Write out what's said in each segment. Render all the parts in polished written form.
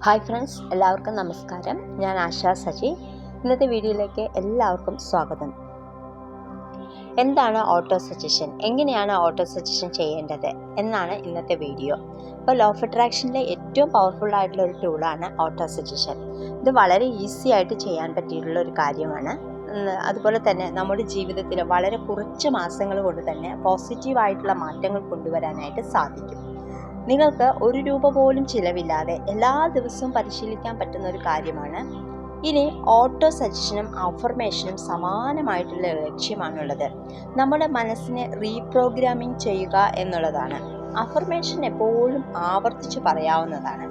Hi friends, എല്ലാവർക്കും നമസ്കാരം. ഞാൻ ആശാ സജി. ഇന്നത്തെ വീഡിയോയിലേക്ക് എല്ലാവർക്കും സ്വാഗതം. എന്താണ് ഓട്ടോ സജഷൻ, എങ്ങനെയാണ് ഓട്ടോ സജഷൻ ചെയ്യേണ്ടത് എന്നാണ് ഇന്നത്തെ വീഡിയോ. അപ്പോൾ ലോ ഓഫ് അട്രാക്ഷനിലെ ഏറ്റവും പവർഫുൾ ആയിട്ടുള്ള ഒരു ടൂളാണ് ഓട്ടോ സജഷൻ. ഇത് വളരെ ഈസി ആയിട്ട് ചെയ്യാൻ പറ്റിയിട്ടുള്ള ഒരു കാര്യമാണ്. അതുപോലെ തന്നെ നമ്മുടെ ജീവിതത്തിൽ വളരെ കുറച്ച് മാസങ്ങൾ കൊണ്ട് തന്നെ പോസിറ്റീവായിട്ടുള്ള മാറ്റങ്ങൾ കൊണ്ടുവരാനായിട്ട് സാധിക്കും. നിങ്ങൾക്ക് ഒരു രൂപ പോലും ചിലവില്ലാതെ എല്ലാ ദിവസവും പരിശീലിക്കാൻ പറ്റുന്ന ഒരു കാര്യമാണ്. ഇനി ഓട്ടോ സജഷനും അഫർമേഷനും സമാനമായിട്ടുള്ള ലക്ഷ്യമാണുള്ളത്. നമ്മുടെ മനസ്സിനെ റീപ്രോഗ്രാമിംഗ് ചെയ്യുക എന്നുള്ളതാണ്. അഫർമേഷൻ എപ്പോഴും ആവർത്തിച്ച് പറയാവുന്നതാണ്.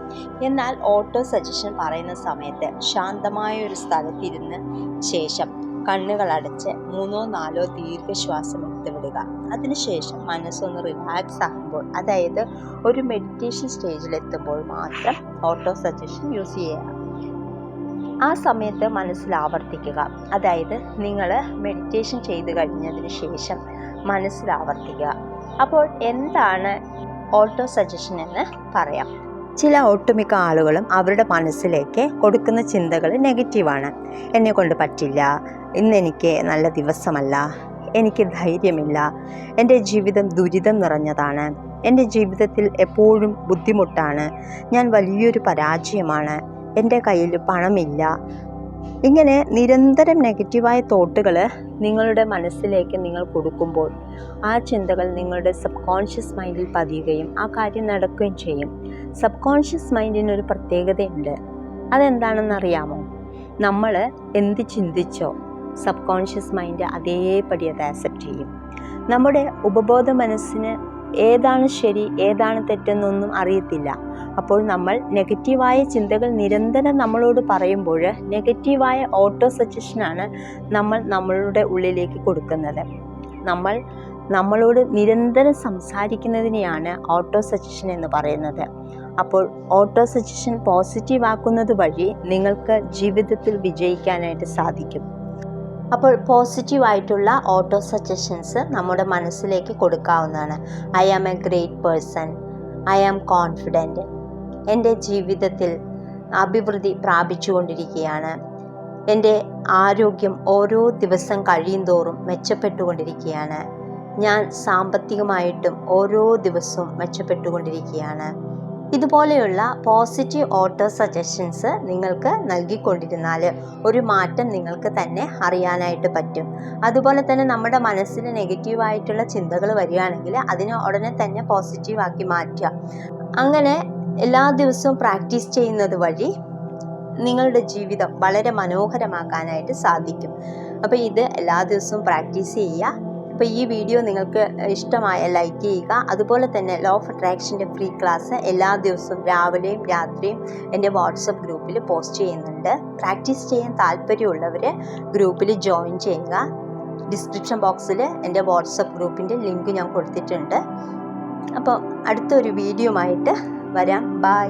എന്നാൽ ഓട്ടോ സജഷൻ പറയുന്ന സമയത്ത് ശാന്തമായ ഒരു സ്ഥലത്തിരുന്ന് ശേഷം കണ്ണുകൾ അടച്ച് 3-4 ദീർഘശ്വാസം എടുത്ത് വിടുക. അതിനുശേഷം മനസ്സൊന്ന് റിലാക്സ് ആകുമ്പോൾ, അതായത് ഒരു മെഡിറ്റേഷൻ സ്റ്റേജിലെത്തുമ്പോൾ മാത്രം ഓട്ടോ സജഷൻ യൂസ് ചെയ്യുക. ആ സമയത്ത് മനസ്സിൽ ആവർത്തിക്കുക. അതായത് നിങ്ങൾ മെഡിറ്റേഷൻ ചെയ്ത് കഴിഞ്ഞതിന് ശേഷം മനസ്സിൽ ആവർത്തിക്കുക. അപ്പോൾ എന്താണ് ഓട്ടോ സജഷൻ എന്ന് പറയാം. ചില ഒട്ടുമിക്ക ആളുകളും അവരുടെ മനസ്സിലേക്ക് കൊടുക്കുന്ന ചിന്തകൾ നെഗറ്റീവാണ്. എന്നെ കൊണ്ട് പറ്റില്ല, ഇന്നെനിക്ക് നല്ല ദിവസമല്ല, എനിക്ക് ധൈര്യമില്ല, എൻ്റെ ജീവിതം ദുരിതം നിറഞ്ഞതാണ്, എൻ്റെ ജീവിതത്തിൽ എപ്പോഴും ബുദ്ധിമുട്ടാണ്, ഞാൻ വലിയൊരു പരാജയമാണ്, എൻ്റെ കയ്യിൽ പണമില്ല. ഇങ്ങനെ നിരന്തരം നെഗറ്റീവായ തോട്ടുകൾ നിങ്ങളുടെ മനസ്സിലേക്ക് നിങ്ങൾ കൊടുക്കുമ്പോൾ ആ ചിന്തകൾ നിങ്ങളുടെ സബ് കോൺഷ്യസ് മൈൻഡിൽ പതിയുകയും ആ കാര്യം നടക്കുകയും ചെയ്യും. സബ് കോൺഷ്യസ് മൈൻഡിനൊരു പ്രത്യേകതയുണ്ട്. അതെന്താണെന്നറിയാമോ? നമ്മൾ എന്ത് ചിന്തിച്ചോ സബ് കോൺഷ്യസ് മൈൻഡ് അതേപടി അത് ആക്സെപ്റ്റ് ചെയ്യും. നമ്മുടെ ഉപബോധ മനസ്സിന് ഏതാണ് ശരി ഏതാണ് തെറ്റെന്നൊന്നും അറിയത്തില്ല. അപ്പോൾ നമ്മൾ നെഗറ്റീവായ ചിന്തകൾ നിരന്തരം നമ്മളോട് പറയുമ്പോൾ നെഗറ്റീവായ ഓട്ടോ സജഷനാണ് നമ്മൾ നമ്മളുടെ ഉള്ളിലേക്ക് കൊടുക്കുന്നത്. നമ്മളോട് നിരന്തരം സംസാരിക്കുന്നതിനെയാണ് ഓട്ടോ സജഷൻ എന്ന് പറയുന്നത്. അപ്പോൾ ഓട്ടോ സജഷൻ പോസിറ്റീവ് ആക്കുന്നത് വഴി നിങ്ങൾക്ക് ജീവിതത്തിൽ വിജയിക്കാനായിട്ട് സാധിക്കും. അപ്പോൾ പോസിറ്റീവായിട്ടുള്ള ഓട്ടോ സജഷൻസ് നമ്മുടെ മനസ്സിലേക്ക് കൊടുക്കാവുന്നതാണ്. I am a great person, I am confident, എൻ്റെ ജീവിതത്തിൽ അഭിവൃദ്ധി പ്രാപിച്ചുകൊണ്ടിരിക്കുകയാണ്, എൻ്റെ ആരോഗ്യം ഓരോ ദിവസം കഴിയും തോറും മെച്ചപ്പെട്ടുകൊണ്ടിരിക്കുകയാണ്, ഞാൻ സാമ്പത്തികമായിട്ടും ഓരോ ദിവസവും മെച്ചപ്പെട്ടുകൊണ്ടിരിക്കുകയാണ്. ഇതുപോലെയുള്ള പോസിറ്റീവ് ഓട്ടോ സജഷൻസ് നിങ്ങൾക്ക് നൽകിക്കൊണ്ടിരുന്നാൽ ഒരു മാറ്റം നിങ്ങൾക്ക് തന്നെ അറിയാനായിട്ട് പറ്റും. അതുപോലെ തന്നെ നമ്മുടെ മനസ്സിൽ നെഗറ്റീവായിട്ടുള്ള ചിന്തകൾ വരികയാണെങ്കിൽ അതിനെ ഉടനെ തന്നെ പോസിറ്റീവാക്കി മാറ്റുക. അങ്ങനെ എല്ലാ ദിവസവും പ്രാക്ടീസ് ചെയ്യുന്നത് വഴി നിങ്ങളുടെ ജീവിതം വളരെ മനോഹരമാക്കാനായിട്ട് സാധിക്കും. അപ്പോൾ ഇത് എല്ലാ ദിവസവും പ്രാക്ടീസ് ചെയ്യുക. അപ്പോൾ ഈ വീഡിയോ നിങ്ങൾക്ക് ഇഷ്ടമായ ലൈക്ക് ചെയ്യുക. അതുപോലെ തന്നെ ലോ ഓഫ് അട്രാക്ഷൻ്റെ ഫ്രീ ക്ലാസ് എല്ലാ ദിവസവും രാവിലെയും രാത്രിയും എൻ്റെ വാട്സപ്പ് ഗ്രൂപ്പിൽ പോസ്റ്റ് ചെയ്യുന്നുണ്ട്. പ്രാക്ടീസ് ചെയ്യാൻ താല്പര്യമുള്ളവർ ഗ്രൂപ്പിൽ ജോയിൻ ചെയ്യുക. ഡിസ്ക്രിപ്ഷൻ ബോക്സിൽ എൻ്റെ വാട്സപ്പ് ഗ്രൂപ്പിൻ്റെ ലിങ്ക് ഞാൻ കൊടുത്തിട്ടുണ്ട്. അപ്പോൾ അടുത്തൊരു വീഡിയോ ആയിട്ട് വരാം. ബൈ.